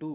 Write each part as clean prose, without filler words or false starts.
2۔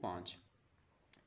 5۔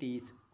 30،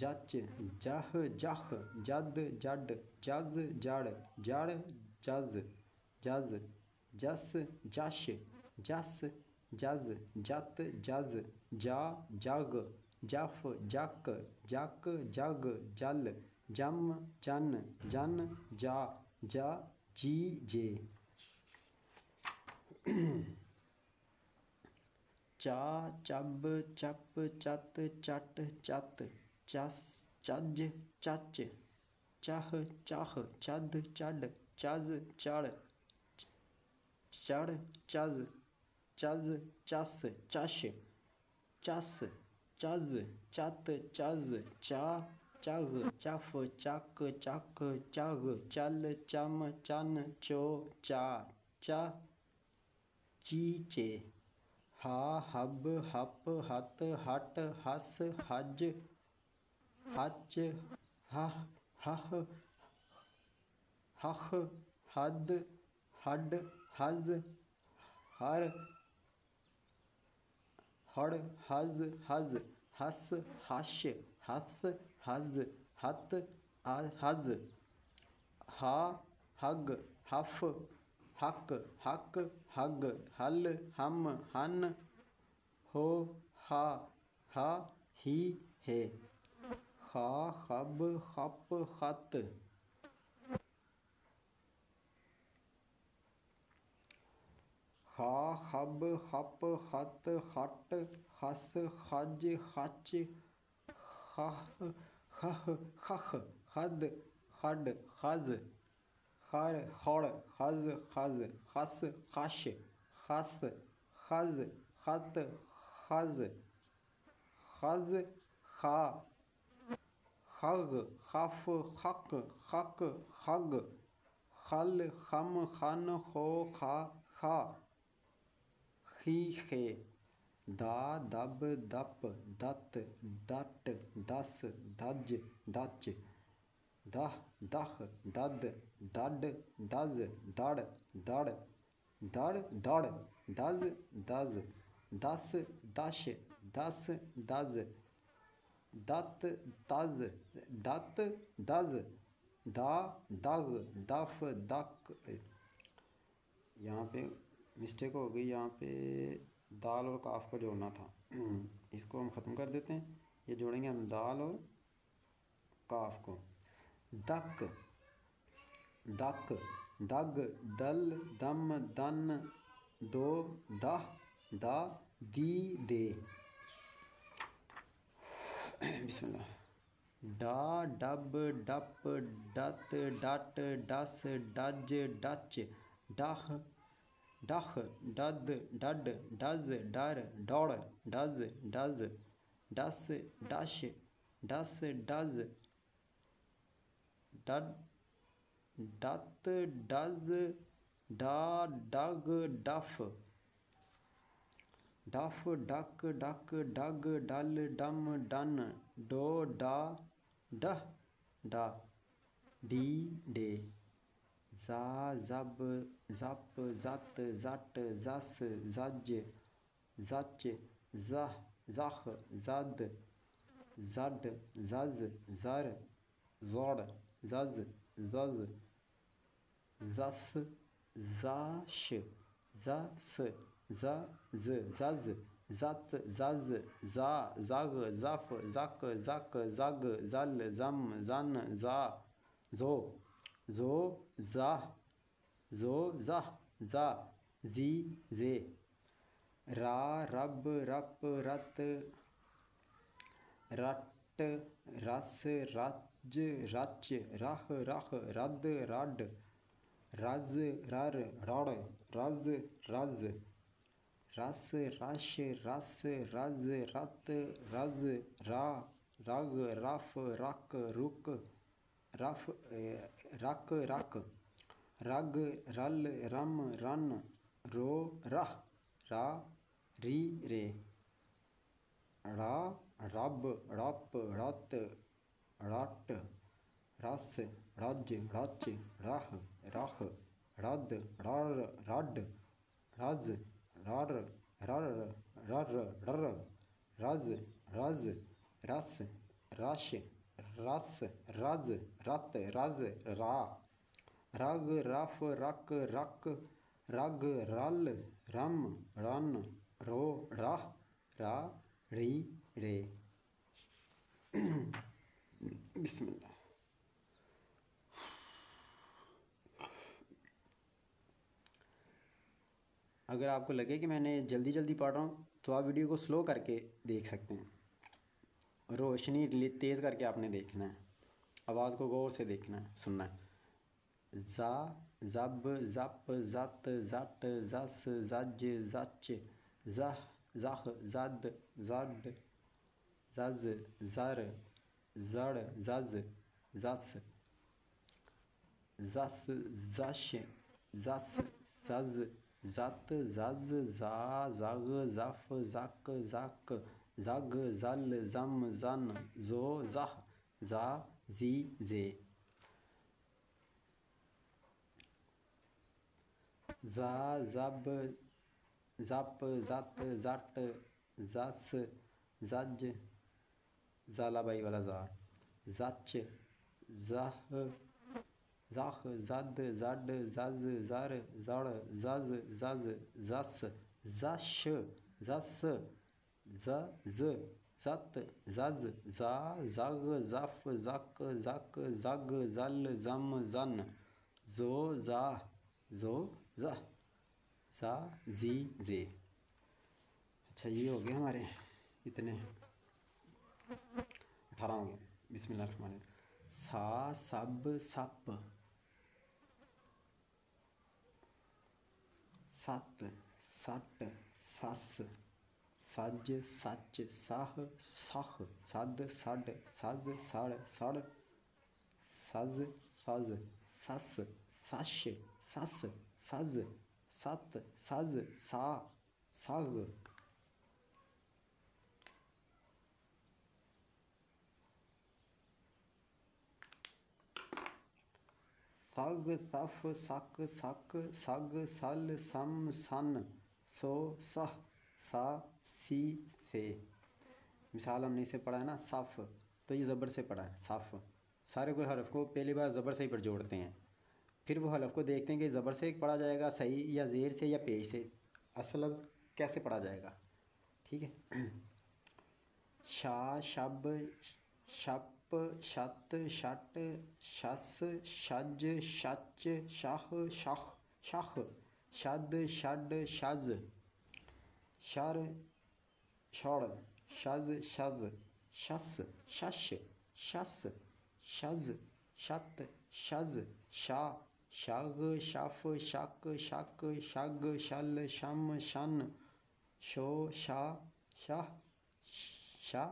जच जह जह जद जड जज जड़ जड़ जज जज जस जश जस जज जत जज जा जग जफ जक जक जग जल जम जन जन जा जा जी जे चा चब चप चत चट चत चस चज चच चह चाह चद चड चज चड़ चढ़ चज चज चस चश चस चज चत चज चा चग चफ चक चक चग चल चम चन चो चा चा चीचे हा हब हप हत हट हस हज हच हह हह हह हद हड हज हर हड़ हज हज हस हश हथ हज हत हज हा हग हफ हक हक हग हल हम हन हो हा हा ही है खा खब खप खत खा खब खप खत खट खस खज खच खह खह खख खद खड खज खर खड़ खज खज खस खश खस खज खत खज खज खा खग खफ खक खक खग खल खम खन खो खा खा खी खे दा दब दप दत दट दस दज दच दह दह दद दड दज दड़ दड़ दड़ दड़ दज दज दस दश दस दज दत दज दत दज दा दग दफ दक। यहाँ पे मिस्टेक हो गई, यहाँ पे दाल और काफ को जोड़ना था, इसको हम ख़त्म कर देते हैं। ये जोड़ेंगे हम दाल और काफ को। दक दक दग दल दम दन दो दह दा दी दे। बिस्मिल्लाह। डा डब डप डत डट डस डज डच डह डह डद डड डज डर डौड़ डज डज डस डश डस डज डड डत डज डा डग डफ डफ डक डक डग डल डम डन डो डा डह डा डी डे जा जब जप जत जट जस जज जच जह जख जद जड जज जर जोड़ जज जज जस जाश जस जज जज जत जज जा जग जफ जक जक जग जल जम जन जा जो जो जा जो जह जा जी जे रा रब रप रत रट रस रज रच रह रख रद रड रज रर रड़ रज रज रस रश रस रज रत रज रा रग रफ रक रुक रफ रक रक रग रल रम रन रो रह रा री रे रा रब रप रत रट रस रज रच रह रख रद रर रड रज रर रर रर रर रज रज रस रश, रस, रज, रत, रज, रा, रग, रफ, रक, रक, रग, रल, रम, रन, रो, राह, रा, री, रे। बिस्मिल्लाह। अगर आपको लगे कि मैंने जल्दी जल्दी पढ़ रहा हूँ तो आप वीडियो को स्लो करके देख सकते हैं। रोशनी तेज़ करके आपने देखना है, आवाज़ को गौर से देखना है, सुनना है। ज़ा, ज़ब, ज़प, ज़त, ज़ट, ज़स, ज़ज, ज़च, ज़ह, ज़ख, ज़द, ज़ड, ज़ज़, ज़र, ज़ड़, ज़ज़, ज़स, ज़स, ज़श, ज़स, ज़ज़, ज़त, ज़ज़, ज़ा, ज़ग, ज़फ, ज़क, ज़क, ज़ग, ज़ल, ज़म, ज़न, ज़ो, ज़ह, ज़ा, ज़ी, ज़े। ज़ा, ज़ब, ज़प, ज़त, ज़ट, ज़स, ज़ज, ज़ाला बाई वाला ज़ा, ज़च, ज़ह, ज़ख, ज़द, ज़ड, ज़ज़, ज़र, ज़ड़, ज़ज़, ज़ज़, ज़स, ज़श, ज़स, ज़ज़, ज़त, ज़ज़, ज़ा, ज़ग, ज़फ, ज़क, ज़क, ज़ग, ज़ल, ज़म, ज़न, ज़ो, ज़ा, ज़ो, ज़ह, ज़ा, ज़ी, ज़े। अच्छा, ये हो गए हमारे इतने 18 हो गए। बिस्मिल्लाहिर्रहमानिर्रहीम। सा, सब, सप, सत, सट, सस, सज, सच, सह, सख, सद, सड, सज, सड़, सड़, सज, सज, सस, सश, सस, सज, सत, सज, सा, सग, सग, सफ, सक, सक, सग, सल, सम, सन, सो, सह, सा, सी, से। मिसाल हमने इसे पढ़ा है ना, सफ़, तो ये ज़बर से पढ़ा है सफ़। सारे कोई हरफ को पहली बार ज़बर से ही पर जोड़ते हैं, फिर वो हरफ को देखते हैं कि ज़बर से पढ़ा जाएगा सही या ज़ेर से या पेश से, असल लफ्ज़ कैसे पढ़ा जाएगा। ठीक है। शा, शब, शप, शत, शट, शस, शज, शच, शह, शख, शख, शद, शड, शज, शर, शड़, शज, शज, शस, शश, शस, शज, शत, शज, शा, शग, शफ, शक, शक, शग, शल, शम, शन, शो, शा, शह, शा,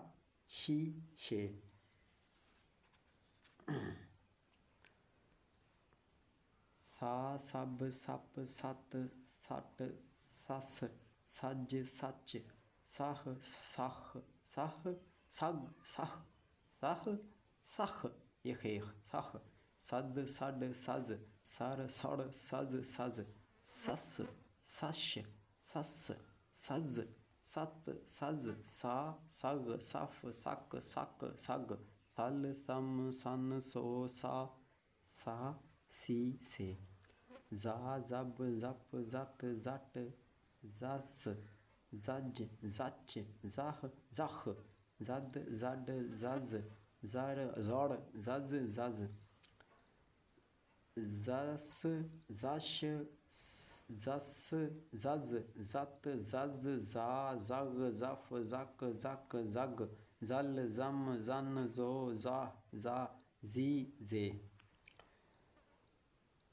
शी, शे। सा, सब, सप, सत, सट, सस, सज, सच, सह, सख, सह, सग, सह, सह, सख, ये खेख, सख, सद, सड, सज, सर, सड़, सज, सज, सस, सश, सस, सज, सत, सज, सा, सग, सफ, सक, सक, सग, सल, सम, सन, सो, सा, सा, सी, से। ज़ा, ज़ब, ज़प, ज़त, ज़ट, ज़स, ज़ज, ज़च, ज़ह, ज़ख, ज़द, ज़ड, ज़ज़, ज़र, ज़ड़, ज़ज़, ज़ज़, ज़स, ज़श, ज़स, ज़ज़, ज़त, ज़ज़, ज़ा, ज़ग, ज़फ, ज़क, ज़क, ज़ग, ज़ल, ज़म, ज़न, ज़ो, ज़ा, ज़ा, ज़ी, ज़े।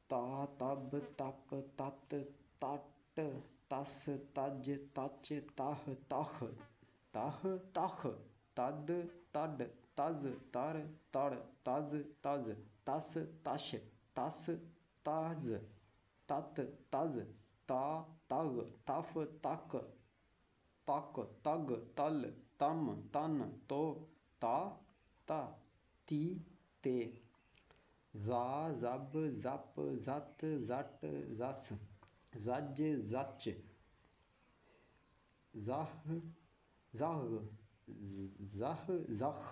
ता, तब, तप, तत, तट, तस, तज, तच, तह, तख, तह, तख, तद, तड, तज, तर, तड़, तज, तज, तस, तश, तस, तज, तत, तज, ता, तग, तफ, तक, तक, तग, तल, तम, तन, तो, ता, ता, ती, ते। ज़ा, ज़ब, ज़प, ज़त, ज़ट, ज़स, ज़ज, ज़च, ज़ह, ज़ग, ज़ह, ज़ख,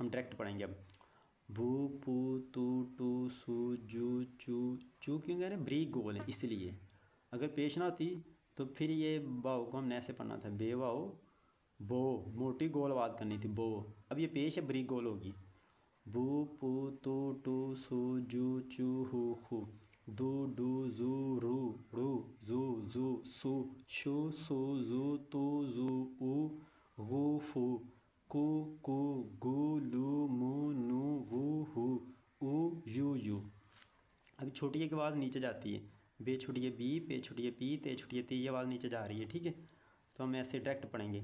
हम डायरेक्ट पढ़ेंगे अब। बू पू तू टू सू जू चू। चू क्यों कह रहे हैं, ब्रीक गोल है इसलिए। अगर पेश ना होती तो फिर ये वाओ को हमने ऐसे पढ़ना था, बे वाओ बो, मोटी गोल आवाज़ करनी थी बो। अब ये पेश है, ब्रीक गोल होगी। बू पू तू टू सू जू चू हू खू। दू डू जू रू रू जू जू सू शू सू जू तू जू ऊ गू फू कू कू गू लू मू नू वू हू ऊ यू यू। अभी छोटी एक आवाज़ नीचे जाती है, बे छुटिए बी, पे छुटिए पी, ते छुटिए ती, ये आवाज़ नीचे जा रही है, ठीक है। तो हम ऐसे डायरेक्ट पढ़ेंगे,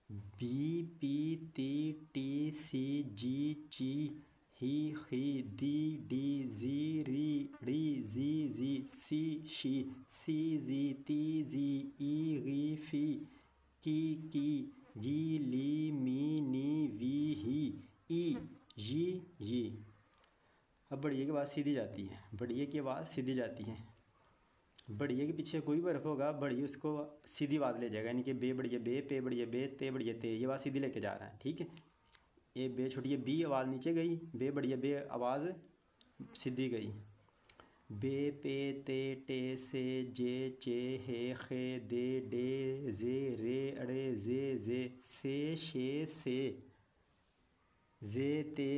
बी पी ती टी सी जी ची ही खी दी डी जी री D G ji C she सी जी ती जी ई गी फी की गी ली मी नी वी ही ई ये। अब बढ़िया की आवाज़ सीधी जाती है, बढ़िया की आवाज़ सीधी जाती है। बढ़िया के पीछे कोई भी हर्फ होगा, बढ़िया उसको सीधी आवाज़ ले जाएगा, यानी कि बे बढ़िया बे, पे बढ़िया बे, ते बढ़िया ते, ये आवाज़ सीधी लेके जा रहा है, ठीक है। ये बे छोटी बी आवाज़ नीचे गई, बे बढ़िया बे आवाज़ सीधी गई। बे पे ते टे से जे चे हे खे दे डे जे रे अड़े जे से शे से जे ते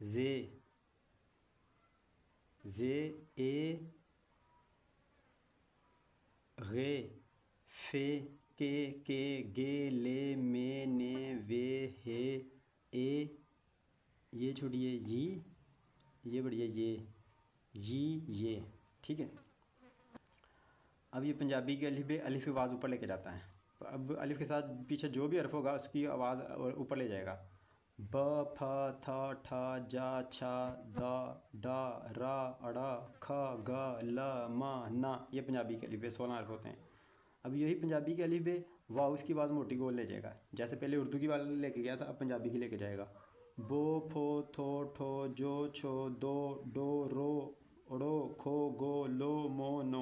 जे ए गे फे के गे ले मे ने वे हे ए, ये छोड़िए ये बढ़िया ये, ठीक है। अब ये पंजाबी के अलिफ अलिफ आवाज़ ऊपर लेके जाता है। अब अलिफ के साथ पीछे जो भी हर्फ होगा उसकी आवाज़ ऊपर ले जाएगा। ब फ थ ठ जा छा द डा रा अड़ा ख ग ल म न, ये पंजाबी के अलिफ 16 हर्फ होते हैं। अब यही पंजाबी के अलिफ वाव उसकी आवाज़ मोटी गोल ले जाएगा, जैसे पहले उर्दू की आवाज़ लेके गया था, अब पंजाबी की लेके जाएगा। बो फो थो ठो जो छो दो डो रो अड़ो खो गो लो मो नो।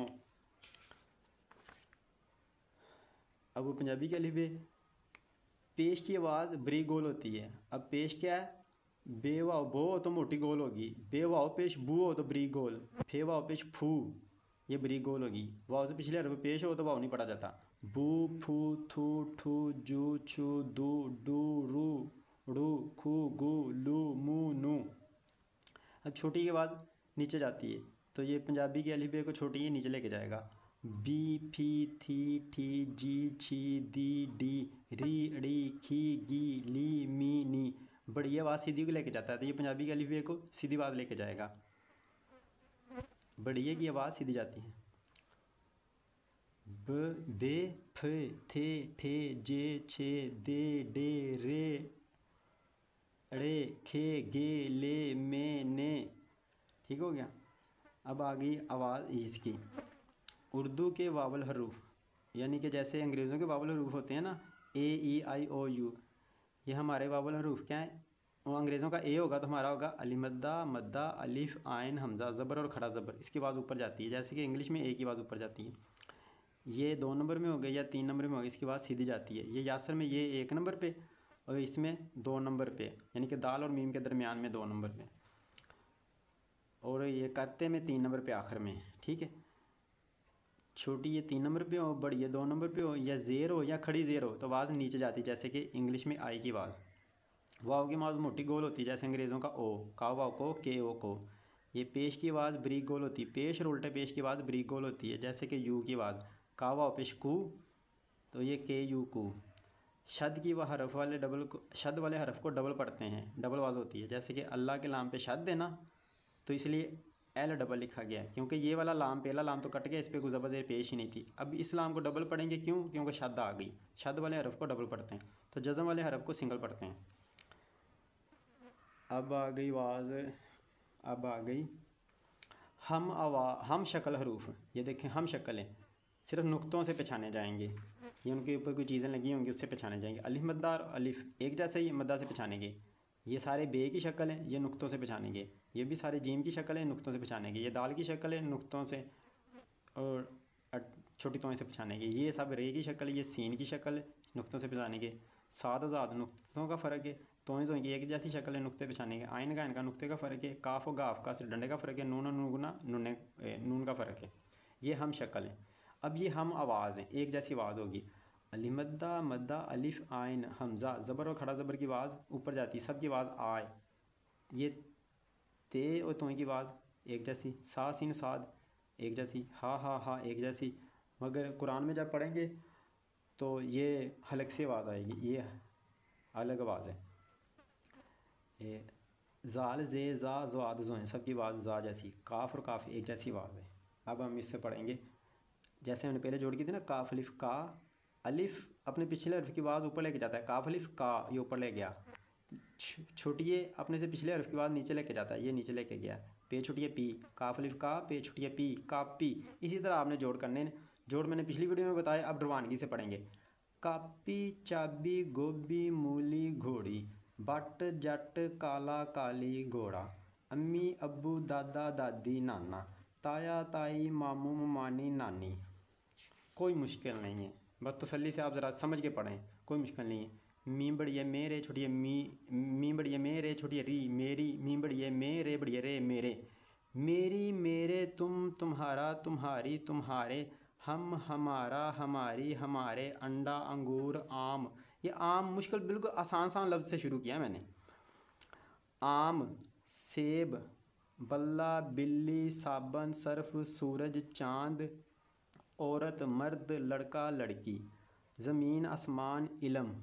अब वो पंजाबी के अलिफ पेश की आवाज़ ब्रीक गोल होती है। अब पेश क्या है, बे वाओ बो हो तो मोटी गोल होगी, बे वाओ पेश बू हो तो ब्रीक गोल, फे वाओ पेश फू, ये ब्रीक गोल होगी। वाओ से पिछले हर्फ पेश हो तो वाओ नहीं पढ़ा जाता। बू फू थू ठू जू छू दू डू रू रू खू गू लू मू नू। अब छोटी की आवाज़ नीचे जाती है, तो ये पंजाबी के अलिफ को छोटी ही नीचे लेके जाएगा। बी फी थी ठी जी छी दी डी री ड़ी खी गी ली मी नी, बढ़िया आवाज़ सीधी को लेके जाता है, तो ये पंजाबी के अलिफ को सीधी आवाज़ लेके जाएगा। बढ़िया की आवाज़ सीधी जाती है। ब बे फ थे ठे जे छे दे डे रे अड़े खे गे ले में ने, ठीक हो गया। अब आ गई आवाज़ इसकी उर्दू के वावल हरूफ, यानी कि जैसे अंग्रेज़ों के वावल हरूफ होते हैं ना, ए ई आई ओ यू, ये हमारे वावल हरूफ क्या है, वो अंग्रेज़ों का ए होगा तो हमारा होगा अली मद्दा मद्दा अलिफ आइन हमज़ा ज़बर और खड़ा ज़बर, इसकी आवाज़ ऊपर जाती है, जैसे कि इंग्लिश में ए की आवाज़ ऊपर जाती है। ये 2 नंबर में हो गई या 3 नंबर में हो गई, इसकी आवाज़ सीधी जाती है। ये यासर में ये 1 नंबर पे और इसमें 2 नंबर पे, यानी कि दाल और मीम के दरमियान में 2 नंबर पे, और ये करते में 3 नंबर पे आखिर में, ठीक है। छोटी ये 3 नंबर पे हो, बड़ी ये 2 नंबर पे हो, या ज़ेर हो या खड़ी ज़ेर हो तो आवाज़ नीचे जाती है, जैसे कि इंग्लिश में आई की आवाज़। वाव की आवाज़ मोटी गोल होती है, जैसे अंग्रेज़ों का ओ, का वाव को के ओ को। ये पेश की आवाज़ ब्रीक गोल होती है, पेश और उल्टे पेश की आवाज़ ब्रीक गोल होती है, जैसे कि यू की आवाज़, का वाव पेश कू तो ये के यू कू। शद की वह हरफ वाले शद वाले हरफ को डबल पढ़ते हैं, डबल आवाज़ होती है, जैसे कि अल्लाह के लाम पे शद है ना, तो इसलिए एल डबल लिखा गया है, क्योंकि ये वाला लाम पहला लाम तो कट गया, इस पर कोई ज़बर ज़ेर पेश ही नहीं थी। अब इस लाम को डबल पढ़ेंगे, क्यों, क्योंकि शद आ गई, शद वाले हरफ को डबल पढ़ते हैं, तो जज़म वाले हरफ को सिंगल पढ़ते हैं। अब आ गई आवाज़, अब आ गई हम शक्ल हरूफ। ये देखें हम शक्ल है, सिर्फ नुक्तों से पहचाने जाएंगे, ये उनके ऊपर कोई चीज़ें लगी होंगी उससे पहचाने जाएंगे। अलिफ मद्दा और अलिफ एक जैसे ही मद्दा से पहचानेंगे। ये सारे बे की शक्ल है, ये नुक्तों से पहचानेंगे। ये भी सारे जीम की शक्ल है, नुक्तों से पहचानेंगे। ये दाल की शक्ल है, नुक्तों से और छोटी तों से पहचानेंगे। ये सब रे की शक्ल है, ये सीन की शक्ल है, नुक्तों से पहचानेंगे। सात आज़ाद नुक्तों का फ़र्क है, तो ज़ों की एक जैसी शक्ल है, नुक्ते पेशानी के, आइन का इनका नुक्ते का फ़र्क है, काफ और गाफ का सिर्फ डंडे का फ़र्क है, नून और नूगुना नून का फ़र्क है। ये हम शक्ल है। अब ये हम आवाज़ हैं, एक जैसी आवाज़ होगी। अलिमद्दा मद्दा अलिफ आइन हमज़ा, ज़बर और खड़ा ज़बर की आवाज़ ऊपर जाती, सबकी आवाज़ आए। ये ते और तों की आवाज़ एक जैसी, सा सीन साद एक जैसी, हा एक जैसी। मगर कुरान में जब पढ़ेंगे तो ये हलक से आवाज़ आएगी, ये अलग आवाज़ है। ये ज़ाल जे ज़ा ज़ाद ज़ो हैं, सबकी आवाज़ ज़ा जैसी। काफ और काफ एक जैसी आवाज़ है। अब हम इससे पढ़ेंगे, जैसे हमने पहले जोड़ की थी ना, काफ अलिफ का। अलिफ अपने पिछले हर्फ की आवाज़ ऊपर लेके जाता है, काफ अलिफ का ये ऊपर ले गया। छुटिए अपने से पिछले हर्फ की आवाज़ नीचे लेके जाता है, ये नीचे लेके गया। पे छुटिए पी, काफ अलिफ का, पे छुटिए पी, कापी। इसी तरह आपने जोड़ करने, जोड़ मैंने पिछली वीडियो में बताया, अब रवानगी से पढ़ेंगे। कापी चाबी गोभी मूली घोड़ी, बट जट काला काली घोड़ा, अम्मी अब्बू दादा दादी नाना, ताया ताई मामू मानी नानी। कोई मुश्किल नहीं है, बस तसल्ली से आप ज़रा समझ के पढ़ें, कोई मुश्किल नहीं है। मी बड़िए मेरे छोटिए मी बड़िए मेरे छोटिए री मेरी, मी बड़िए मेरे बड़िए रे मेरे, मेरी मेरे तुम तुम्हारा तुम्हारी तुम्हारे, हम हमारा हमारी हमारे, अंडा अंगूर आम। ये आम मुश्किल बिल्कुल आसान लफ्ज़ से शुरू किया मैंने। आम, सेब, बल्ला, बिल्ली, साबन, सर्फ, सूरज, चांद, औरत, मर्द, लड़का, लड़की, ज़मीन, आसमान, इलम।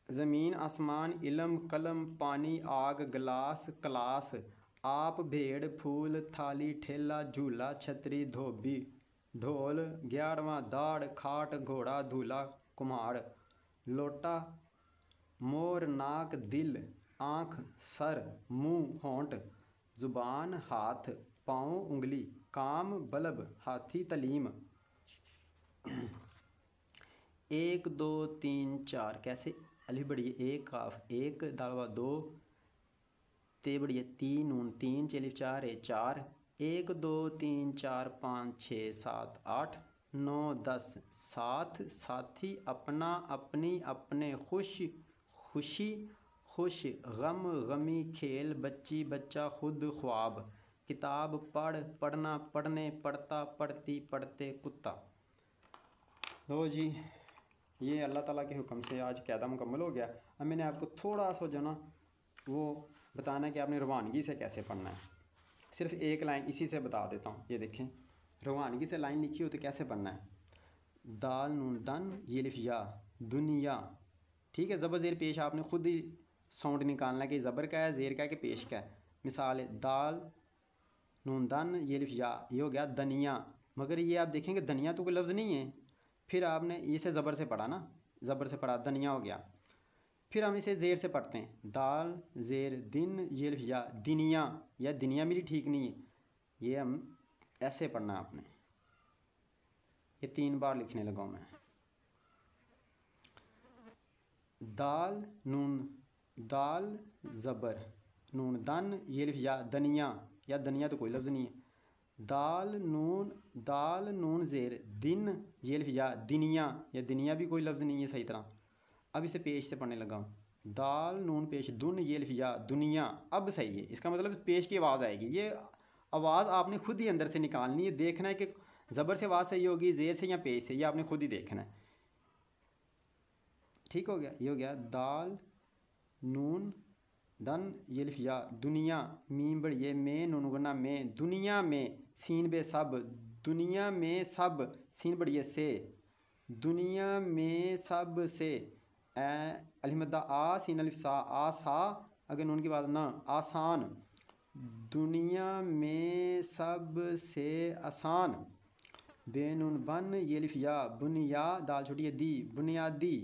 ज़मीन, आसमान, इलम, कलम, पानी, आग, गिलास, क्लास, आप, भेड़, फूल, थाली, ठेला, झूला, छतरी, धोबी, ढोल, 11वां, दाढ़, खाट, घोड़ा, धूला, कुम्हाड़, लोटा, मोर, नाक, दिल, आँख, सर, मुँह, होंठ, ज़ुबान, हाथ, पाँव, उंगली, काम, बल्ब, हाथी, तलीम। 1 2 3 4 कैसे? अलिफ बड़ी है, एक काफ एक, दालवा दो, ते बड़ी है, 3 नून 3, चलिफ 4 है 4, 1 2 3 4 5 6 7 8 9 10, साथ साथी, अपना अपनी अपने, खुश खुशी खुश, गम गमी, खेल बच्ची बच्चा, खुद ख्वाब, किताब पढ़ पढ़ना पढ़ने, पढ़ता पढ़ती पढ़ते, कुत्ता। लो जी, ये अल्लाह ताला के हुक्म से आज क़ायदा मुकम्मल हो गया। अब मैंने आपको थोड़ा सा जो ना वो बताना है कि आपने रवानगी से कैसे पढ़ना है। सिर्फ एक लाइन इसी से बता देता हूँ। ये देखें, रवानगी से लाइन लिखी हो तो कैसे पढ़ना है। दाल नून दन ये लिफ या, दुनिया, ठीक है। ज़बर ज़ेर पेश आपने ख़ुद ही साउंड निकालना है कि ज़बर का है, ज़ेर का है कि पेश का है। मिसाल है, दाल नून दन ये लिफ या, ये हो गया दनिया। मगर ये आप देखेंगे दनिया तो कोई लफ्ज़ नहीं है। फिर आपने इसे ज़बर से पढ़ा ना, ज़बर से पढ़ा, दनिया हो गया। फिर हम इसे ज़ेर से पढ़ते हैं, दाल ज़ेर दिन ये लिफ या, दिनिया, या दिनिया मेरी ठीक नहीं है, ये हम ऐसे पढ़ना है आपने। ये 3 बार लिखने लगा हूँ मैं। दाल नून, दाल ज़बर, नून दन ये लिफ या, दनिया, या दनिया तो कोई लफ्ज़ नहीं है। दाल नून ज़ेर दिन ये लिफ या, दिनिया, या दिनिया भी कोई लफ्ज़ नहीं है सही तरह। अब इसे पेश से पढ़ने लगा हूँ, दाल नून पेश दुन ये लिफ या, दुनिया। अब सही है, इसका मतलब पेश की आवाज़ आएगी। ये आवाज़ आपने खुद ही अंदर से निकालनी है, देखना है कि ज़बर से आवाज़ सही होगी, ज़ेर से या पेश से, ये आपने खुद ही देखना है। ठीक हो गया, ये हो गया दाल नून दन ये लिफ या, दुनिया, मीम बड़िए में नून गुना में, दुनिया में, सीन बे सब, दुनिया में सब, सीन बड़िए से, दुनिया में सब से, अलिमद्दा आ सीन अलिफ सा, आसा, अगर नून की बात ना, आसान, दुनिया में सब से आसान, बेनून बन ये लिफ या, बुनिया, दाल छोटी दी, बुनियादी,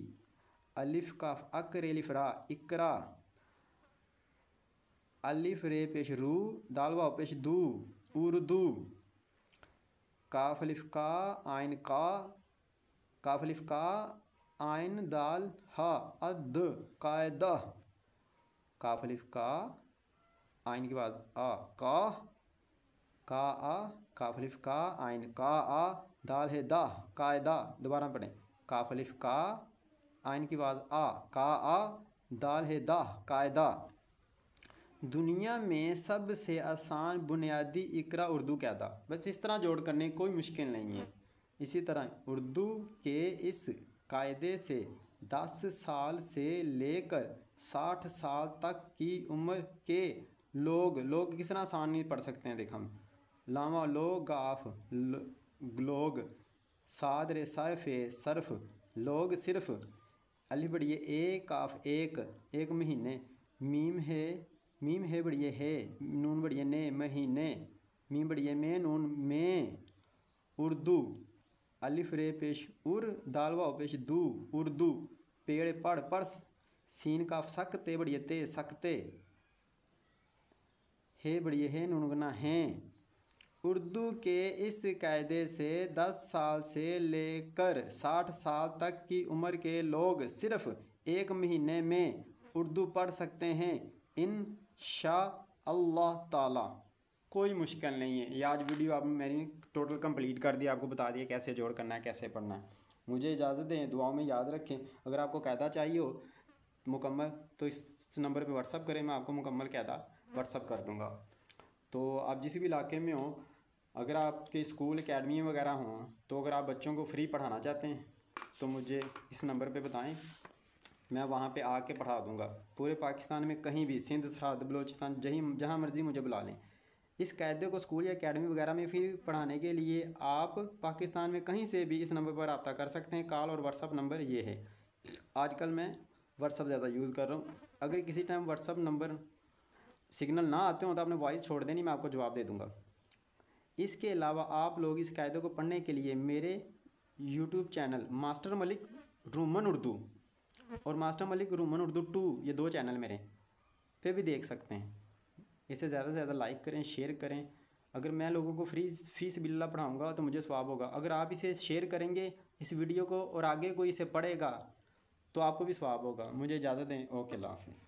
अलिफ काफ अकर एलिफ रा, इकरा, अलिफ रे पेश रू, दाल वाव पेश दू, उर्दू, काफ अलिफ का आइन का, काफ अलिफ का आइन दाल हा, अद, कायदा, काफ अलिफ का आइन के बाद आ, का आ, काफ अलिफ का आइन का आ, दाल है दा, कायदा। दोबारा पढ़ें, काफ अलिफ का, आइन की आवाज़ आ, का आ, दाल है दा, कायदा। दुनिया में सबसे आसान बुनियादी इकरा उर्दू कायदा। बस इस तरह जोड़ करने कोई मुश्किल नहीं है। इसी तरह उर्दू के इस कायदे से 10 साल से लेकर 60 साल तक की उम्र के लोग किस तरह आसान नहीं पढ़ सकते हैं। देख हम लामा लो गाफ लोग, साद रे सर्फ लोग सिर्फ, अलिफ बड़ी ए काफ एक महीने, मीम है बड़ी है, नून बड़ी ने महीने, मीम बड़ी में नून में, उर्दू, अलिफ रे पेश उर, दाल वाव पेश दू, उर्दू, पेड़ पढ़, सीन काफ सकते बड़ी ते सकते, है बड़ी है नून गुना हैं। उर्दू के इस कायदे से 10 साल से लेकर 60 साल तक की उम्र के लोग सिर्फ 1 महीने में उर्दू पढ़ सकते हैं इंशाअल्लाह ताला। कोई मुश्किल नहीं है। ये आज वीडियो आप मैंने टोटल कंप्लीट कर दिया, आपको बता दिया कैसे जोड़ करना है, कैसे पढ़ना है। मुझे इजाज़त दें, दुआओं में याद रखें। अगर आपको कायदा चाहिए हो मुकम्मल तो इस नंबर पे व्हाट्सअप करें, मैं आपको मुकम्मल कायदा व्हाट्सअप कर दूँगा। तो आप जिस भी इलाके में हो, अगर आपके स्कूल एकेडमी वगैरह हों, तो अगर आप बच्चों को फ्री पढ़ाना चाहते हैं तो मुझे इस नंबर पे बताएं, मैं वहाँ पे आके पढ़ा दूँगा। पूरे पाकिस्तान में कहीं भी, सिंध, सरहद, बलूचिस्तान, जहाँ मर्ज़ी मुझे बुला लें। इस कायदे को स्कूल या एकेडमी वगैरह में फ्री पढ़ाने के लिए आप पाकिस्तान में कहीं से भी इस नंबर पर रब्ता कर सकते हैं। कॉल और व्हाट्सअप नंबर ये है। आजकल मैं व्हाट्सअप ज़्यादा यूज़ कर रहा हूँ। अगर किसी टाइम व्हाट्सअप नंबर सिग्नल ना आते हो तो आपने वॉइस छोड़ देनी, मैं आपको जवाब दे दूँगा। इसके अलावा आप लोग इस कायदे को पढ़ने के लिए मेरे YouTube channel master Malik Roman Urdu और मास्टर मलिक रूमन उर्दू 2, ये 2 चैनल मेरे पे भी देख सकते हैं। इसे ज़्यादा से ज़्यादा लाइक करें, शेयर करें। अगर मैं लोगों को फीस बिल्ला पढ़ाऊँगा तो मुझे सवाब होगा। अगर आप इसे शेयर करेंगे इस वीडियो को और आगे कोई इसे पढ़ेगा तो आपको भी सवाब होगा। मुझे इजाज़त दें। ओके, अल्लाह हाफ़िज़।